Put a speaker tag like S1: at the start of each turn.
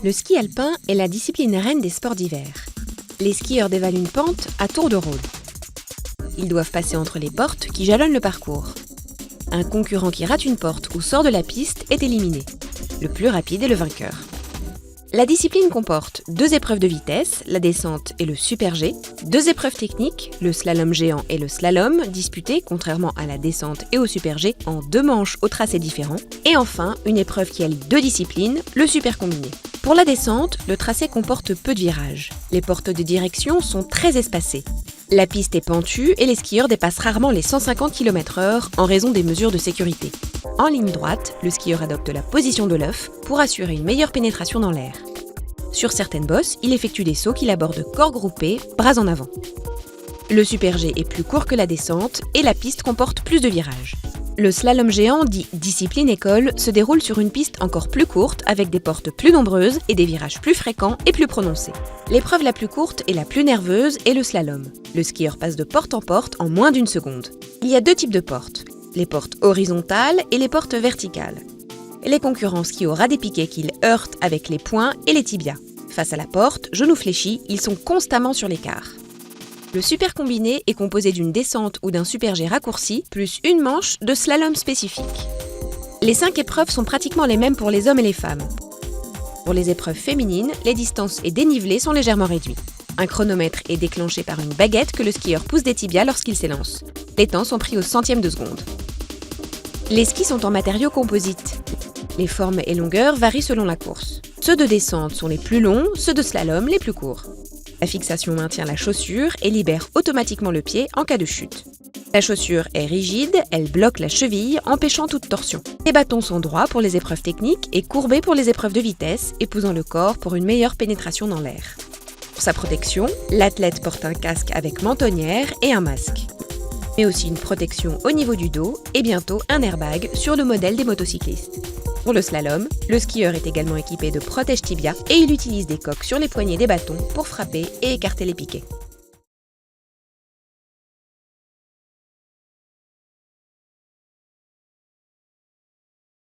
S1: Le ski alpin est la discipline reine des sports d'hiver. Les skieurs dévalent une pente à tour de rôle. Ils doivent passer entre les portes qui jalonnent le parcours. Un concurrent qui rate une porte ou sort de la piste est éliminé. Le plus rapide est le vainqueur. La discipline comporte 2 épreuves de vitesse, la descente et le super G, 2 épreuves techniques, le slalom géant et le slalom, disputées, contrairement à la descente et au super G, en 2 manches au tracé différent, et enfin une épreuve qui allie 2 disciplines, le super combiné. Pour la descente, le tracé comporte peu de virages. Les portes de direction sont très espacées. La piste est pentue et les skieurs dépassent rarement les 150 km/h en raison des mesures de sécurité. En ligne droite, le skieur adopte la position de l'œuf pour assurer une meilleure pénétration dans l'air. Sur certaines bosses, il effectue des sauts qu'il aborde corps groupé, bras en avant. Le super G est plus court que la descente et la piste comporte plus de virages. Le slalom géant, dit discipline école, se déroule sur une piste encore plus courte avec des portes plus nombreuses et des virages plus fréquents et plus prononcés. L'épreuve la plus courte et la plus nerveuse est le slalom. Le skieur passe de porte en moins d'1 seconde. Il y a 2 types de portes, les portes horizontales et les portes verticales. Les concurrents skient au ras des piquets qu'ils heurtent avec les poings et les tibias. Face à la porte, genoux fléchis, ils sont constamment sur l'écart. Le super combiné est composé d'une descente ou d'un super G raccourci, plus une manche de slalom spécifique. Les 5 épreuves sont pratiquement les mêmes pour les hommes et les femmes. Pour les épreuves féminines, les distances et dénivelés sont légèrement réduits. Un chronomètre est déclenché par une baguette que le skieur pousse des tibias lorsqu'il s'élance. Les temps sont pris au centième de seconde. Les skis sont en matériaux composites. Les formes et longueurs varient selon la course. Ceux de descente sont les plus longs, ceux de slalom les plus courts. La fixation maintient la chaussure et libère automatiquement le pied en cas de chute. La chaussure est rigide, elle bloque la cheville, empêchant toute torsion. Les bâtons sont droits pour les épreuves techniques et courbés pour les épreuves de vitesse, épousant le corps pour une meilleure pénétration dans l'air. Pour sa protection, l'athlète porte un casque avec mentonnière et un masque, mais aussi une protection au niveau du dos et bientôt un airbag sur le modèle des motocyclistes. Pour le slalom, le skieur est également équipé de protège tibia et il utilise des coques sur les poignets des bâtons pour frapper et écarter les piquets.